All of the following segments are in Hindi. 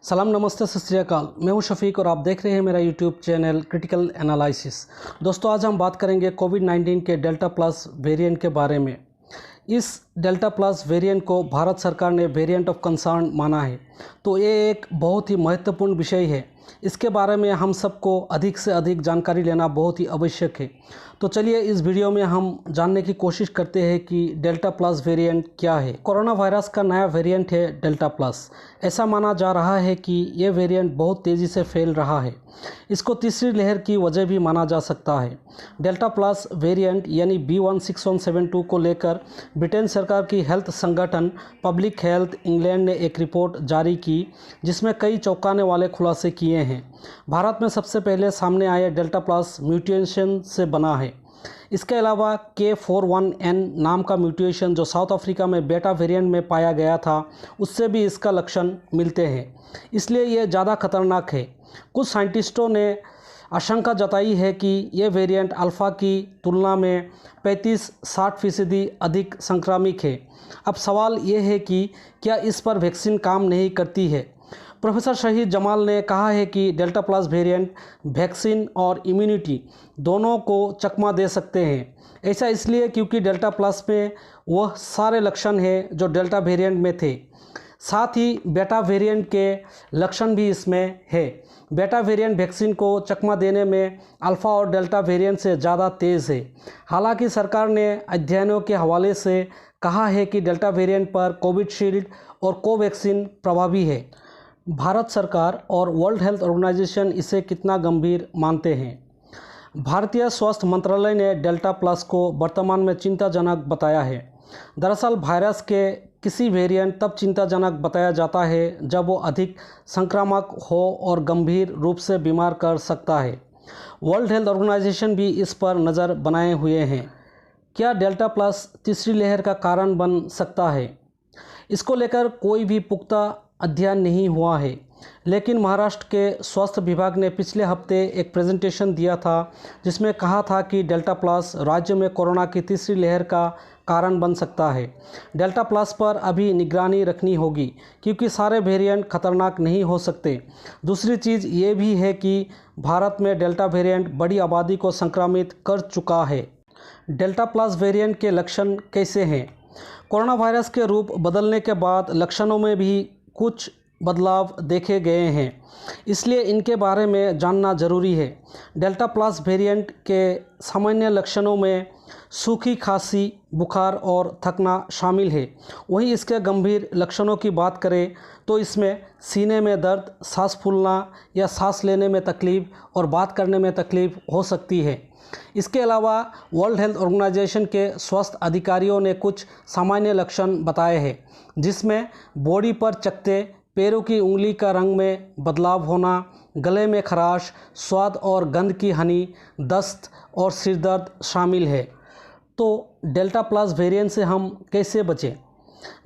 सलाम, नमस्ते, सत श्री अकाल। मैं हूं शफीक और आप देख रहे हैं मेरा यूट्यूब चैनल क्रिटिकल एनालिसिस। दोस्तों, आज हम बात करेंगे कोविड-19 के डेल्टा प्लस वेरिएंट के बारे में। इस डेल्टा प्लस वेरिएंट को भारत सरकार ने वेरिएंट ऑफ कंसर्न माना है, तो ये एक बहुत ही महत्वपूर्ण विषय है। इसके बारे में हम सबको अधिक से अधिक जानकारी लेना बहुत ही आवश्यक है। तो चलिए इस वीडियो में हम जानने की कोशिश करते हैं कि डेल्टा प्लस वेरिएंट क्या है। कोरोना वायरस का नया वेरिएंट है डेल्टा प्लस। ऐसा माना जा रहा है कि ये वेरिएंट बहुत तेज़ी से फैल रहा है। इसको तीसरी लहर की वजह भी माना जा सकता है। डेल्टा प्लस वेरिएंट यानी B.1.6172 को लेकर ब्रिटेन सरकार की हेल्थ संगठन पब्लिक हेल्थ इंग्लैंड ने एक रिपोर्ट जारी की, जिसमें कई चौंकाने वाले खुलासे किए हैं। भारत में सबसे पहले सामने आए डेल्टा प्लस म्यूटेशन से बना है। इसके अलावा K41N नाम का म्यूटेशन जो साउथ अफ्रीका में बेटा वेरिएंट में पाया गया था, उससे भी इसका लक्षण मिलते हैं, इसलिए ये ज़्यादा खतरनाक है। कुछ साइंटिस्टों ने आशंका जताई है कि ये वेरिएंट अल्फ़ा की तुलना में 35-60% अधिक संक्रामक है। अब सवाल ये है कि क्या इस पर वैक्सीन काम नहीं करती है। प्रोफेसर शहीद जमाल ने कहा है कि डेल्टा प्लस वेरिएंट वैक्सीन और इम्यूनिटी दोनों को चकमा दे सकते हैं। ऐसा इसलिए क्योंकि डेल्टा प्लस में वह सारे लक्षण हैं जो डेल्टा वेरिएंट में थे। साथ ही बेटा वेरिएंट के लक्षण भी इसमें है। बेटा वेरिएंट वैक्सीन को चकमा देने में अल्फ़ा और डेल्टा वेरिएंट से ज़्यादा तेज़ है। हालांकि सरकार ने अध्ययनों के हवाले से कहा है कि डेल्टा वेरिएंट पर कोविशील्ड और कोवैक्सीन प्रभावी है। भारत सरकार और वर्ल्ड हेल्थ ऑर्गेनाइजेशन इसे कितना गंभीर मानते हैं। भारतीय स्वास्थ्य मंत्रालय ने डेल्टा प्लस को वर्तमान में चिंताजनक बताया है। दरअसल वायरस के किसी वेरिएंट तब चिंताजनक बताया जाता है जब वो अधिक संक्रामक हो और गंभीर रूप से बीमार कर सकता है। वर्ल्ड हेल्थ ऑर्गेनाइजेशन भी इस पर नज़र बनाए हुए हैं। क्या डेल्टा प्लस तीसरी लहर का कारण बन सकता है? इसको लेकर कोई भी पुख्ता अध्ययन नहीं हुआ है, लेकिन महाराष्ट्र के स्वास्थ्य विभाग ने पिछले हफ्ते एक प्रेजेंटेशन दिया था, जिसमें कहा था कि डेल्टा प्लस राज्य में कोरोना की तीसरी लहर का कारण बन सकता है। डेल्टा प्लस पर अभी निगरानी रखनी होगी, क्योंकि सारे वेरिएंट खतरनाक नहीं हो सकते। दूसरी चीज़ ये भी है कि भारत में डेल्टा वेरिएंट बड़ी आबादी को संक्रमित कर चुका है। डेल्टा प्लस वेरिएंट के लक्षण कैसे हैं? कोरोना वायरस के रूप बदलने के बाद लक्षणों में भी कुछ बदलाव देखे गए हैं, इसलिए इनके बारे में जानना ज़रूरी है। डेल्टा प्लस वेरिएंट के सामान्य लक्षणों में सूखी खांसी, बुखार और थकना शामिल है। वहीं इसके गंभीर लक्षणों की बात करें तो इसमें सीने में दर्द, सांस फूलना या सांस लेने में तकलीफ़ और बात करने में तकलीफ़ हो सकती है। इसके अलावा वर्ल्ड हेल्थ ऑर्गेनाइजेशन के स्वास्थ्य अधिकारियों ने कुछ सामान्य लक्षण बताए हैं, जिसमें बॉडी पर चकत्ते, पैरों की उंगली का रंग में बदलाव होना, गले में खराश, स्वाद और गंध की हानि, दस्त और सिर दर्द शामिल है। तो डेल्टा प्लस वेरिएंट से हम कैसे बचें?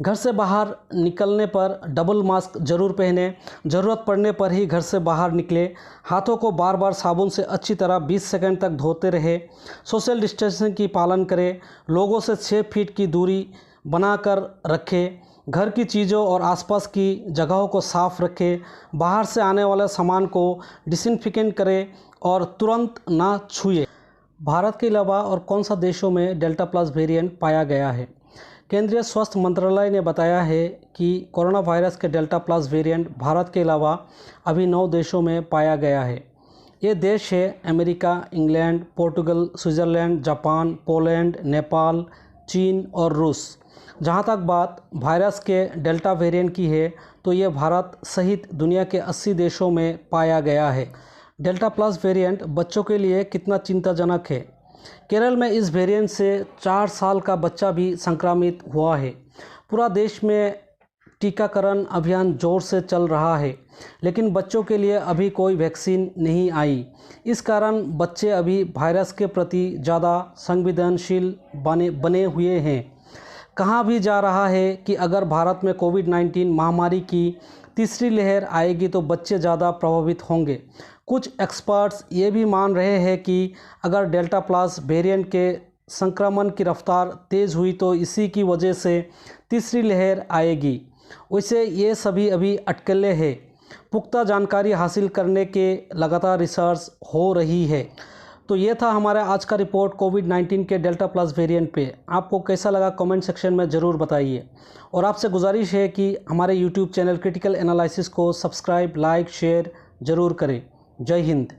घर से बाहर निकलने पर डबल मास्क जरूर पहनें। ज़रूरत पड़ने पर ही घर से बाहर निकलें। हाथों को बार बार साबुन से अच्छी तरह 20 सेकंड तक धोते रहें। सोशल डिस्टेंसिंग की पालन करें। लोगों से 6 फीट की दूरी बनाकर रखें। घर की चीज़ों और आसपास की जगहों को साफ़ रखें। बाहर से आने वाले सामान को डिसइंफिकेंट करें और तुरंत ना छुएं। भारत के अलावा और कौन सा देशों में डेल्टा प्लस वेरिएंट पाया गया है? केंद्रीय स्वास्थ्य मंत्रालय ने बताया है कि कोरोना वायरस के डेल्टा प्लस वेरिएंट भारत के अलावा अभी 9 देशों में पाया गया है। ये देश है America, England, Portugal, Switzerland, Japan, Poland, Nepal, चीन और रूस। जहाँ तक बात वायरस के डेल्टा वेरिएंट की है, तो ये भारत सहित दुनिया के 80 देशों में पाया गया है। डेल्टा प्लस वेरिएंट बच्चों के लिए कितना चिंताजनक है? केरल में इस वेरिएंट से 4 साल का बच्चा भी संक्रमित हुआ है। पूरा देश में टीकाकरण अभियान ज़ोर से चल रहा है, लेकिन बच्चों के लिए अभी कोई वैक्सीन नहीं आई। इस कारण बच्चे अभी वायरस के प्रति ज़्यादा संवेदनशील बने हुए हैं। कहा भी जा रहा है कि अगर भारत में कोविड-19 महामारी की तीसरी लहर आएगी तो बच्चे ज़्यादा प्रभावित होंगे। कुछ एक्सपर्ट्स ये भी मान रहे हैं कि अगर डेल्टा प्लस वेरिएंट के संक्रमण की रफ्तार तेज़ हुई तो इसी की वजह से तीसरी लहर आएगी। वैसे ये सभी अभी अटकलें हैं। पुख्ता जानकारी हासिल करने के लगातार रिसर्च हो रही है। तो ये था हमारा आज का रिपोर्ट कोविड-19 के डेल्टा प्लस वेरिएंट पे। आपको कैसा लगा कमेंट सेक्शन में ज़रूर बताइए, और आपसे गुजारिश है कि हमारे यूट्यूब चैनल क्रिटिकल एनालिसिस को सब्सक्राइब, लाइक, शेयर ज़रूर करें। जय हिंद।